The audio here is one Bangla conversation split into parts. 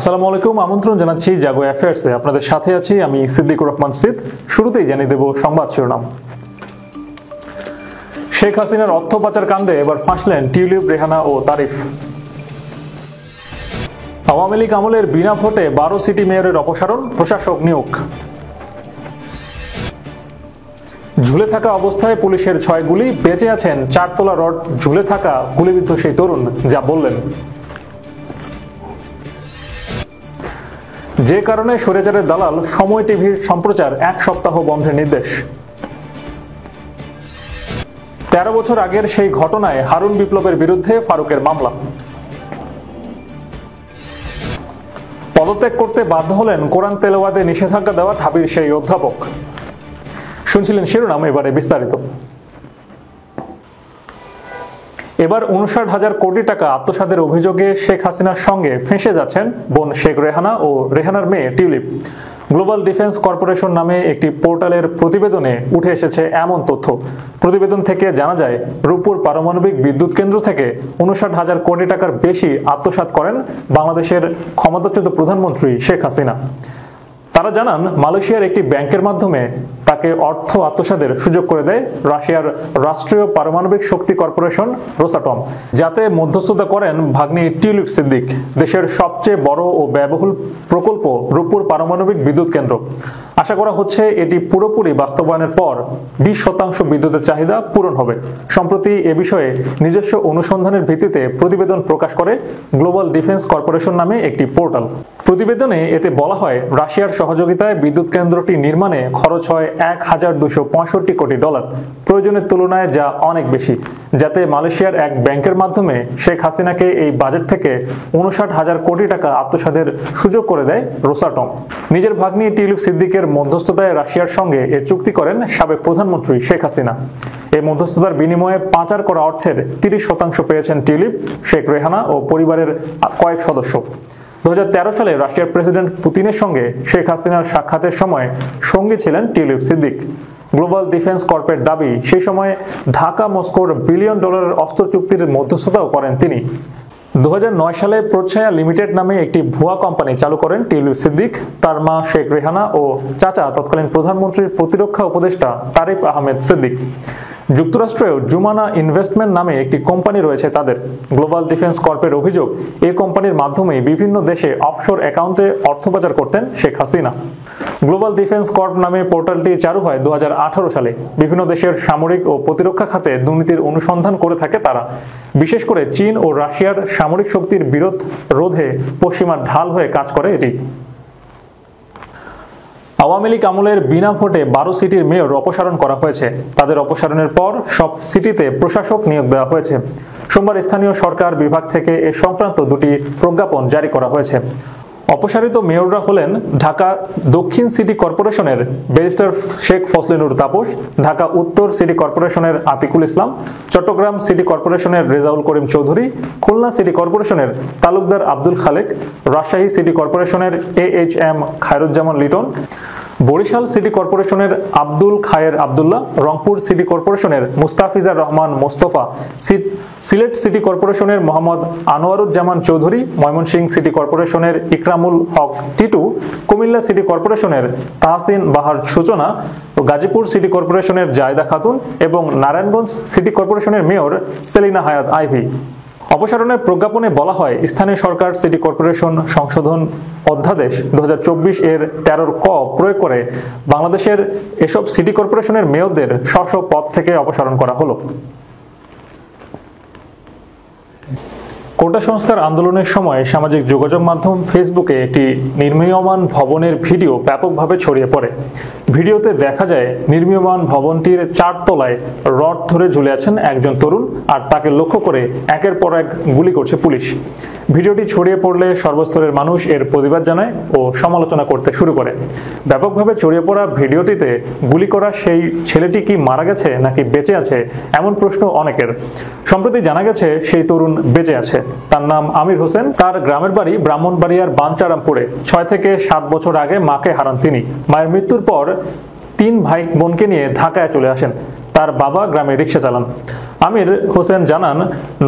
আসসালামু আলাইকুম, আমন্ত্রণ জানাচ্ছি জাগো অ্যাফেয়ার্সে। আপনাদের সাথে আছি আমি সিদ্দিকুর রহমান সিদ। শুরুতেই জানিয়ে দেব সংবাদ শিরোনাম। শেখ হাসিনার অর্থ পাচার কাণ্ডে এবার ফাঁসলেন টিউলিপ, রেহানা ও তারিফ। আওয়ামী লীগ আমলের বিনা ভোটে 12 সিটি মেয়রের অপসারণ, প্রশাসক নিয়োগ। ঝুলে থাকা অবস্থায় পুলিশের 6 গুলি, বেঁচে আছেন 4 তোলা রড ঝুলে থাকা গুলিবিদ্ধ সেই তরুণ, যা বললেন। যে কারণে স্বৈরাচারের দালাল সময় টিভির সম্প্রচার 1 সপ্তাহ বন্ধের নির্দেশ। 13 বছর আগের সেই ঘটনায় হারুন বিপ্লবের বিরুদ্ধে ফারুকের মামলা। পদত্যাগ করতে বাধ্য হলেন কোরআন তেলাওয়াতে নিষেধাজ্ঞা দেওয়া ঢাবির সেই অধ্যাপক। শুনছিলেন শিরোনাম, এবারে বিস্তারিত। এবার 59,000 কোটি টাকা আত্মসাতের অভিযোগে শেখ হাসিনার সঙ্গে ফেঁসে যাচ্ছেন বোন শেখ রেহানা ও রেহানার মেয়ে টিউলিপ। গ্লোবাল ডিফেন্স কর্পোরেশন নামে একটি পোর্টালের প্রতিবেদনে উঠে এসেছে এমন তথ্য। প্রতিবেদন থেকে জানা যায়, রূপপুর পারমাণবিক বিদ্যুৎ কেন্দ্র থেকে 59,000 কোটি টাকার বেশি আত্মসাৎ করেন বাংলাদেশের ক্ষমতাচ্যুত প্রধানমন্ত্রী শেখ হাসিনা। তারা জানান, মালয়েশিয়ার একটি ব্যাংকের মাধ্যমে তাকে অর্থ আত্মসাতের সুযোগ করে দেয় রাশিয়ার রাষ্ট্রীয় পারমাণবিক শক্তি কর্পোরেশন রোসাটম, যাতে মধ্যস্থতা করেন ভাগ্নি টিউলিপ সিদ্দিক। দেশের সবচেয়ে বড় ও ব্যয়বহুল প্রকল্প রূপপুর পারমাণবিক বিদ্যুৎ কেন্দ্র। আশা করা হচ্ছে এটি পুরোপুরি বাস্তবায়নের পর 20% বিদ্যুতের চাহিদা পূরণ হবে। সম্প্রতি এ বিষয়ে নিজস্ব অনুসন্ধানের ভিত্তিতে প্রতিবেদন প্রকাশ করে গ্লোবাল ডিফেন্স কর্পোরেশন নামে একটি পোর্টাল। প্রতিবেদনে এতে বলা হয়, রাশিয়ার সহযোগিতায় বিদ্যুৎ কেন্দ্রটি নির্মাণে খরচ হয় $1,265 কোটি, প্রয়োজনের তুলনায় যা অনেক বেশি, যাতে মালয়েশিয়ার এক ব্যাংকের মাধ্যমে শেখ হাসিনাকে এই বাজেট থেকে 59,000 কোটি টাকা আত্মসাতের সুযোগ করে দেয় রোসাটম। নিজের ভাগ্নি টিউলিপ সিদ্দিকের মধ্যস্থতায় রাশিয়ার সঙ্গে এ চুক্তি করেন সাবেক প্রধানমন্ত্রী শেখ হাসিনা। এই মধ্যস্থতার বিনিময়ে পাচার করা অর্থের 30% পেয়েছেন টিউলিপ, শেখ রেহানা ও পরিবারের কয়েক সদস্য। 2013 সালে রাশিয়ার প্রেসিডেন্ট পুতিনের সঙ্গে শেখ হাসিনার সাক্ষাতের সময় সঙ্গী ছিলেন টিউলিপ সিদ্দিক। গ্লোবাল ডিফেন্স কর্পের দাবি, সেই সময় ঢাকা মস্কোর $1 বিলিয়ন অস্ত্র চুক্তির মধ্যস্থতাও করেন তিনি। 2009 সালে প্রচ্ছায়া লিমিটেড নামে একটি ভুয়া কোম্পানি চালু করেন টিউলিপ সিদ্দিক, তার মা শেখ রেহানা ও চাচা তৎকালীন প্রধানমন্ত্রীর প্রতিরক্ষা উপদেষ্টা তারিফ আহমেদ সিদ্দিক। যুক্তরাষ্ট্রেও জুমানা ইনভেস্টমেন্ট নামে একটি কোম্পানি রয়েছে তাদের। গ্লোবাল ডিফেন্স কর্পের অভিযোগ, এই কোম্পানির মাধ্যমে বিভিন্ন দেশে অফশোর অ্যাকাউন্টে অর্থ পাচার করতেন Sheikh Hasina. Global defence corp নামে পোর্টালটি চালু হয় 2018 সালে। বিভিন্ন দেশের সামরিক ও প্রতিরক্ষা খাতে দুর্নীতির অনুসন্ধান করে থাকে তারা। বিশেষ করে চীন ও রাশিয়ার সামরিক শক্তির বিরোধ রোধে পশ্চিমার ঢাল হয়ে কাজ করে এটি। আওয়ামী লীগ আমলের বিনা ভোটে 12 সিটির মেয়র অপসারণ করা হয়েছে। তাদের অপসারণের পর সব সিটিতে প্রশাসক নিয়োগ দেওয়া হয়েছে। সোমবার স্থানীয় সরকার বিভাগ থেকে এ সংক্রান্ত 2টি প্রজ্ঞাপন জারি করা হয়েছে। অপসারিত মেয়ররা হলেন ঢাকা দক্ষিণ সিটি কর্পোরেশনের ব্যারিস্টার শেখ ফজলে-নূর তাপস, ঢাকা উত্তর সিটি কর্পোরেশনের আতিকুল ইসলাম, চট্টগ্রাম সিটি কর্পোরেশনের রেজাউল করিম চৌধুরী, খুলনা সিটি কর্পোরেশনের তালুকদার আব্দুল খালেক, রাজশাহী সিটি কর্পোরেশনের AHM খায়রুজ্জামান লিটন, বরিশাল সিটি কর্পোরেশনের আব্দুল খায়ের আব্দুল্লাহ, রংপুর সিটি কর্পোরেশনের মুস্তাফিজার রহমান মোস্তফা, সিলেট সিটি কর্পোরেশনের মোহাম্মদ আনোয়ারুজ্জামান চৌধুরী, ময়মনসিংহ সিটি কর্পোরেশনের ইকরামুল হক টিটু, কুমিল্লা সিটি কর্পোরেশনের তাহসিন বাহার সূচনা, গাজীপুর সিটি কর্পোরেশনের জায়দা খাতুন এবং নারায়ণগঞ্জ সিটি কর্পোরেশনের মেয়র সেলিনা হায়াত আইভি। অপসারণের প্রজ্ঞাপনে বলা হয়, স্থানীয় সরকার সিটি কর্পোরেশন সংশোধন অধ্যাদেশ 2024 এর 13 ক প্রয়োগ করে বাংলাদেশের এসব সিটি কর্পোরেশনের মেয়রদের স্ব পদ থেকে অপসারণ করা হলো। কোটা সংস্কার আন্দোলনের সময় সামাজিক যোগাযোগ মাধ্যম ফেসবুকে একটি নির্মীয়মান ভবনের ভিডিও ব্যাপকভাবে ছড়িয়ে পড়ে। ভিডিওতে দেখা যায়, নির্মীয়মান ভবনটির 4 তলায় রড ধরে ঝুলে আছেন একজন তরুণ, আর তাকে লক্ষ্য করে একের পর এক গুলি করছে পুলিশ। ভিডিওটি ছড়িয়ে পড়লে সর্বস্তরের মানুষ এর প্রতিবাদ জানায় ও সমালোচনা করতে শুরু করে। ব্যাপকভাবে ছড়িয়ে পড়া ভিডিওটিতে গুলি করা সেই ছেলেটি কি মারা গেছে নাকি বেঁচে আছে, এমন প্রশ্ন অনেকের। সম্প্রতি জানা গেছে সেই তরুণ বেঁচে আছে। তার নাম আমির হোসেন। তার গ্রামের বাড়ি ব্রাহ্মণবাড়িয়ার বাঞ্চারামপুরে। 6 থেকে 7 বছর আগে মাকে হারান তিনি। মায়ের মৃত্যুর পর 3 ভাই বোনকে নিয়ে ঢাকায় চলে আসেন। তার তার বাবা গ্রামে রিক্সা চালান। আমির হোসেন জানান,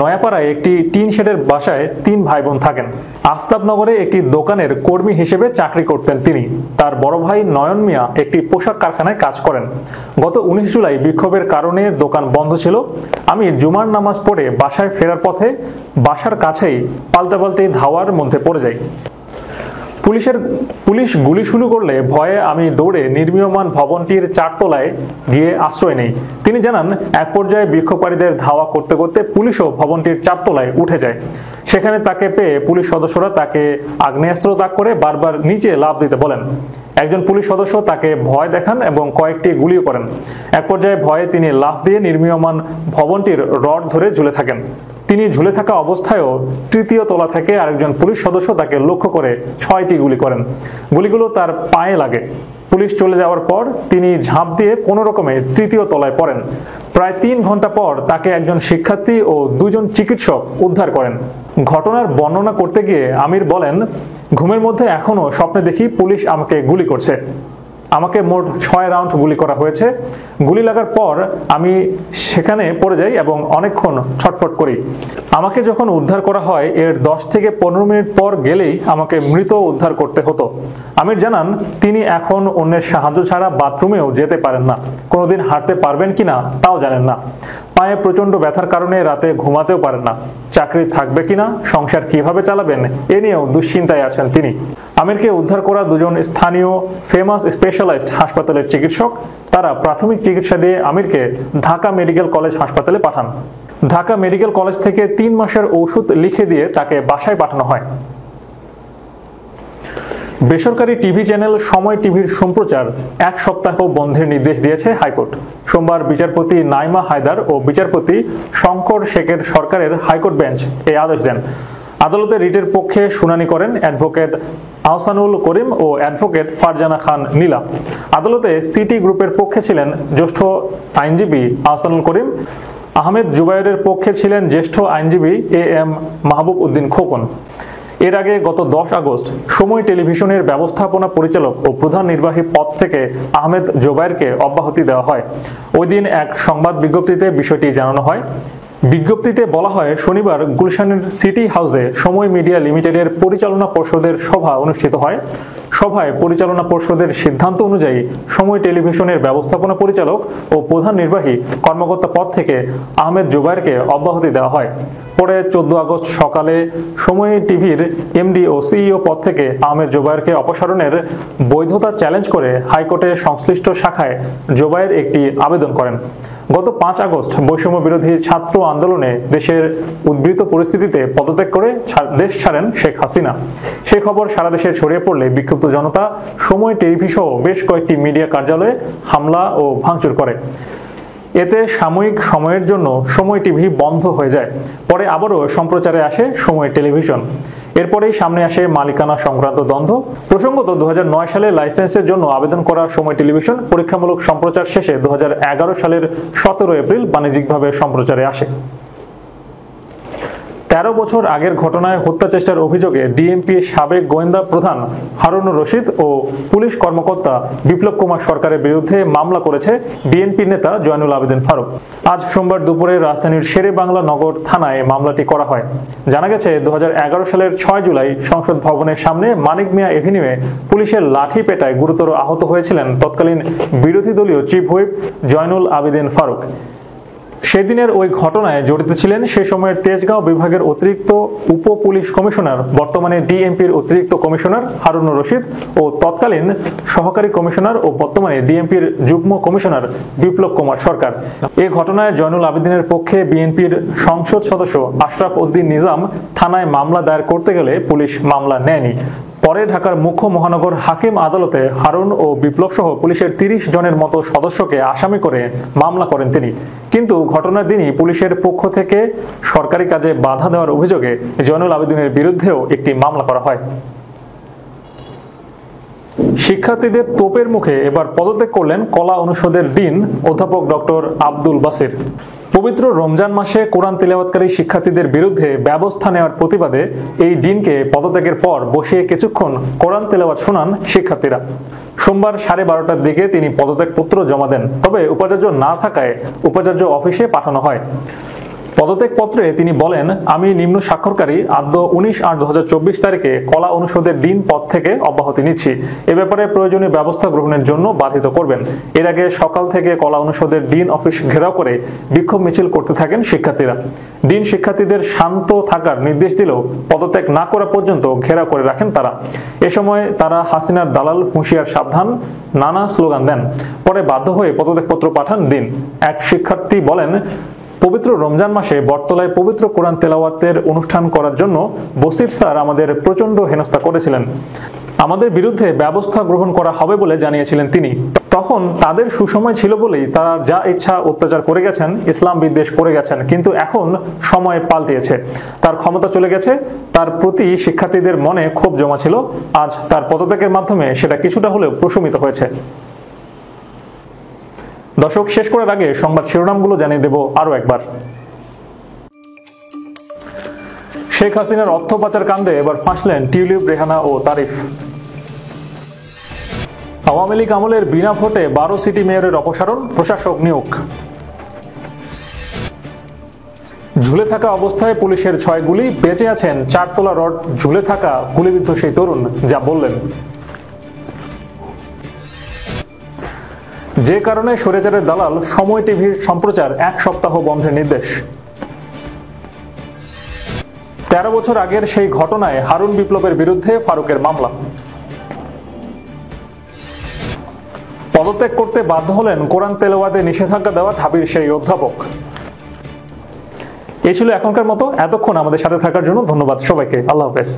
নয়াপাড়ায় একটি টিন শেডের বাসায় 3 ভাই বোন থাকেন। আফতাবনগরে একটি দোকানের কর্মী হিসেবে চাকরি করতেন তিনি। তার বড় ভাই নয়ন মিয়া একটি পোশাক কারখানায় কাজ করেন। গত 19 জুলাই বিক্ষোভের কারণে দোকান বন্ধ ছিল। আমি জুমার নামাজ পড়ে বাসায় ফেরার পথে বাসার কাছেই পাল্টাপাল্টি ধাওয়ার মধ্যে পড়ে যাই। পুলিশ গুলি শুরু করলে ভয়ে আমি দৌড়ে নির্মীয়মান ভবনটির 4 তলায় গিয়ে আশ্রয় নেই। তিনি জানান, এক পর্যায়ে বিক্ষোভকারীদের ধাওয়া করতে করতে পুলিশও ভবনটির 4 তলায় উঠে যায়। সেখানে তাকে পেয়ে পুলিশ সদস্যরা তাকে আগ্নেয়াস্ত্র তাক করে বারবার নিচে লাফ দিতে বলেন। একজন পুলিশ সদস্য তাকে ভয় দেখান এবং কয়েকটি গুলিও করেন। এক পর্যায়ে ভয়ে তিনি লাফ দিয়ে নির্মীয়মান ভবনটির রড ধরে ঝুলে থাকেন। তিনি ঝুলে থাকা অবস্থায়ও 3য় তলা থেকে আরেকজন পুলিশ সদস্য তাকে লক্ষ্য করে 6টি গুলি করেন। গুলিগুলো তার পায়ে লাগে। পুলিশ চলে যাওয়ার পর তিনি ঝাঁপ দিয়ে কোনো রকমে 3য় তলায় পড়েন। প্রায় 3 ঘন্টা পর তাকে একজন শিক্ষার্থী ও 2 জন চিকিৎসক উদ্ধার করেন। ঘটনার বর্ণনা করতে গিয়ে আমির বলেন, ঘুমের মধ্যে এখনো স্বপ্নে দেখি পুলিশ আমাকে গুলি করছে। আমাকে মোট 6 রাউন্ড গুলি করা হয়েছে। গুলি লাগার পর আমি সেখানে পড়ে যাই এবং অনেকক্ষণ ছটফট করি। আমাকে যখন উদ্ধার করা হয় এর 10 থেকে 15 মিনিট পর গেলেই আমাকে মৃত উদ্ধার করতে হতো। আমির জানান, তিনি এখন অন্যের সাহায্য ছাড়া বাথরুমেও যেতে পারেন না। কোনোদিন হাঁটতে পারবেন কিনা তাও জানেন না। পায়ে প্রচন্ড ব্যথার কারণে রাতে ঘুমাতেও পারেন না। চাকরি থাকবে কিনা, সংসার কিভাবে চালাবেন এ নিয়েও দুশ্চিন্তায় আছেন তিনি। আমিরকে উদ্ধার করা 2 জন স্থানীয় ফেমাস স্পেশালাইজড হাসপাতালের চিকিৎসক। তারা প্রাথমিক চিকিৎসা দিয়ে আমিরকে ঢাকা মেডিকেল কলেজ হাসপাতালে পাঠান। ঢাকা মেডিকেল কলেজ থেকে 3 মাসের ওষুধ লিখে দিয়ে তাকে বাসায় পাঠানো হয়। বেসরকারি টিভি চ্যানেল সময় টিভির সম্প্রচার 1 সপ্তাহ বন্ধের নির্দেশ দিয়েছে হাইকোর্ট। সোমবার বিচারপতি নাইমা হায়দার ও বিচারপতি শঙ্কর শেখের সরকারের হাইকোর্ট বেঞ্চ এই আদেশ দেন। আদালতে রিটের পক্ষে শুনানি করেন অ্যাডভোকেট আহসানুল করিম ও অ্যাডভোকেট ফারজানা খান নীলা। আদালতে সিটি গ্রুপের পক্ষে ছিলেন জ্যেষ্ঠ আইনজীবী আহসানুল করিম। আহমেদ জুবায়েরের পক্ষে ছিলেন জ্যেষ্ঠ আইনজীবী AM মাহবুব উদ্দিন খোকন। এর আগে গত 10 আগস্ট সময় টেলিভিশনের ব্যবস্থাপনা পরিচালক ও প্রধান নির্বাহী পদ থেকে আহমেদ জুবায়েরকে অব্যাহতি দেওয়া হয়। ওই দিন এক সংবাদ বিজ্ঞপ্তিতে বিষয়টি জানানো হয়। বিজ্ঞপ্তিতে বলা হয়, শনিবার গুলশানের সিটি হাউসে সময় মিডিয়া লিমিটেডের পরিচালনা পর্ষদের সভা অনুষ্ঠিত হয়। সভায় পরিচালনা পর্ষদের সিদ্ধান্ত অনুযায়ী সময় টেলিভিশনের ব্যবস্থাপনা পরিচালক ও প্রধান নির্বাহী কর্মকর্তা পদ থেকে আহমেদ জুবায়েরকে অব্যাহতি দেওয়া হয়। পরে 14 আগস্ট সকালে সময় টিভির MD ও CEO পদ থেকে আহমেদ জুবায়েরকে অপসারণের বৈধতা চ্যালেঞ্জ করে হাইকোর্টের সংশ্লিষ্ট শাখায় জুবায়ের একটি আবেদন করেন। গত 5 আগস্ট বৈষম্য বিরোধী ছাত্র আন্দোলনে দেশের উদ্বৃত্ত পরিস্থিতিতে পদত্যাগ করে দেশ ছাড়েন শেখ হাসিনা। সেই খবর সারা দেশে ছড়িয়ে পড়লে বিক্ষুব্ধ জনতা সময় টিভি সহ বেশ কয়েকটি মিডিয়া কার্যালয়ে হামলা ও ভাঙচুর করে। এতে সাময়িক সময়ের জন্য সময় টিভি বন্ধ হয়ে যায়। পরে আবারও সম্প্রচারে আসে সময় টেলিভিশন। এরপরেই সামনে আসে মালিকানা সংক্রান্ত দ্বন্দ্ব। প্রসঙ্গত 2009 সালে লাইসেন্সের জন্য আবেদন করা সময় টেলিভিশন পরীক্ষামূলক সম্প্রচার শেষে 2011 সালের 17 এপ্রিল বাণিজ্যিকভাবে সম্প্রচারে আসে। 13 বছর আগের ঘটনায় হত্যা চেষ্টার অভিযোগে ডিএমপি সাবেক গোয়েন্দা প্রধান হারুনুর রশিদ ও পুলিশ কর্মকর্তা বিপ্লব কুমার সরকারের বিরুদ্ধে মামলা করেছে বিএনপি নেতা জয়নুল আবেদিন ফারুক। আজ সোমবার দুপুরে রাজধানীর শেরে বাংলা নগর থানায় মামলাটি করা হয়। জানা গেছে, 2011 সালের 6 জুলাই সংসদ ভবনের সামনে মানিক মিয়া এভিনিউয়ে পুলিশের লাঠি পেটায় গুরুতর আহত হয়েছিলেন তৎকালীন বিরোধী দলীয় চিফ হুইপ জয়নুল আবেদিন ফারুক। সেদিনের ওই ঘটনায় জড়িত ছিলেন সে সময়ের তেজগাঁও বিভাগের অতিরিক্ত উপ পুলিশ কমিশনার, বর্তমানে ডিএমপির অতিরিক্ত কমিশনার হারুনুর রশিদ ও তৎকালীন সহকারী কমিশনার ও বর্তমানে ডিএমপির যুগ্ম কমিশনার বিপ্লব কুমার সরকার। এই ঘটনায় জয়নুল আবেদিনের পক্ষে বিএনপির সংসদ সদস্য আশরাফ উদ্দিন নিজাম থানায় মামলা দায়ের করতে গেলে পুলিশ মামলা নেয়নি। পরে ঢাকার মুখ্য মহানগর হাকিম আদালতে হারুন ও বিপ্লব সহ পুলিশের 30 জনের মতো সদস্যকে আসামি করে মামলা করেন তিনি। কিন্তু ঘটনার দিনই পুলিশের পক্ষ থেকে সরকারি কাজে বাধা দেওয়ার অভিযোগে জয়নুল আবেদিনের বিরুদ্ধেও একটি মামলা করা হয়। শিক্ষার্থীদের তোপের মুখে এবার পদত্যাগ করলেন কলা অনুষদের ডিন অধ্যাপক ডক্টর আব্দুল বাসির। পবিত্র রমজান মাসে কোরআন তিলাওয়াতকারী শিক্ষার্থীদের বিরুদ্ধে ব্যবস্থা নেওয়ার প্রতিবাদে এই ডিনকে পদত্যাগের পর বসিয়ে কিছুক্ষণ কোরআন তিলাওয়াত শোনান শিক্ষার্থীরা। সোমবার 12:30টার দিকে তিনি পদত্যাগপত্র জমা দেন, তবে উপাচার্য না থাকায় উপাচার্য অফিসে পাঠানো হয়। পদত্যাগপত্রে তিনি বলেন, আমি নিম্ন স্বাক্ষরকারী আদ্য 19/8/2024 তারিখে কলা অনুষদের ডিন পদ থেকে অব্যাহতি নিচ্ছি। এ ব্যাপারে প্রয়োজনীয় ব্যবস্থা গ্রহণের জন্য বাধিত করবেন। এর আগে সকাল থেকে কলা অনুষদের ডিন অফিস ঘেরাও করে বিক্ষোভ মিছিল করতে থাকেন শিক্ষার্থীরা। ডিন শিক্ষার্থীদের শান্ত থাকার নির্দেশ দিলেও পদত্যাগ না করা পর্যন্ত ঘেরাও করে রাখেন তারা। এ সময় তারা হাসিনার দালাল, হুঁশিয়ার সাবধান নানা স্লোগান দেন। পরে বাধ্য হয়ে পদত্যাগপত্র পাঠান ডিন। এক শিক্ষার্থী বলেন, পবিত্র রমজান মাসে বটতলায় পবিত্র কোরআন তেলাওয়াতের অনুষ্ঠান করার জন্য বসির স্যার আমাদের প্রচন্ড হেনস্থা করেছিলেন। আমাদের বিরুদ্ধে ব্যবস্থা গ্রহণ করা হবে বলে জানিয়েছিলেন তিনি। তখন তাদের সুসময় ছিল বলেই তারা যা ইচ্ছা অত্যাচার করে গেছেন, ইসলাম বিদ্বেষ করে গেছেন। কিন্তু এখন সময় পাল্টিয়েছে, তার ক্ষমতা চলে গেছে, তার প্রতি শিক্ষার্থীদের মনে ক্ষোভ জমা ছিল। আজ তার পদত্যাগের মাধ্যমে সেটা কিছুটা হলেও প্রশমিত হয়েছে। দর্শক, শেষ করার আগে সংবাদ শিরোনামগুলো জানিয়ে দেব আরো একবার। শেখ হাসিনার অর্থ পাচার কাণ্ডে এবার ফাঁসলেন টিউলিপ, রেহানা ও তারিফ। আওয়ামী লীগ আমলের বিনা ভোটে 12 সিটি মেয়রের অপসারণ, প্রশাসক নিয়োগ। ঝুলে থাকা অবস্থায় পুলিশের 6 গুলি, বেঁচে আছেন 4 তলা রড ঝুলে থাকা গুলিবিদ্ধ সেই তরুণ, যা বললেন। যে কারণে স্বৈরাচারের দালাল সময় টিভির সম্প্রচার 1 সপ্তাহ বন্ধের নির্দেশ। 13 বছর আগের সেই ঘটনায় হারুন বিপ্লবের বিরুদ্ধে ফারুকের মামলা। পদত্যাগ করতে বাধ্য হলেন কোরআন তেলাওয়াতে নিষেধাজ্ঞা দেওয়া ঢাবির সেই অধ্যাপক। এই ছিল এখনকার মতো। এতক্ষণ আমাদের সাথে থাকার জন্য ধন্যবাদ সবাইকে। আল্লাহ হাফেজ।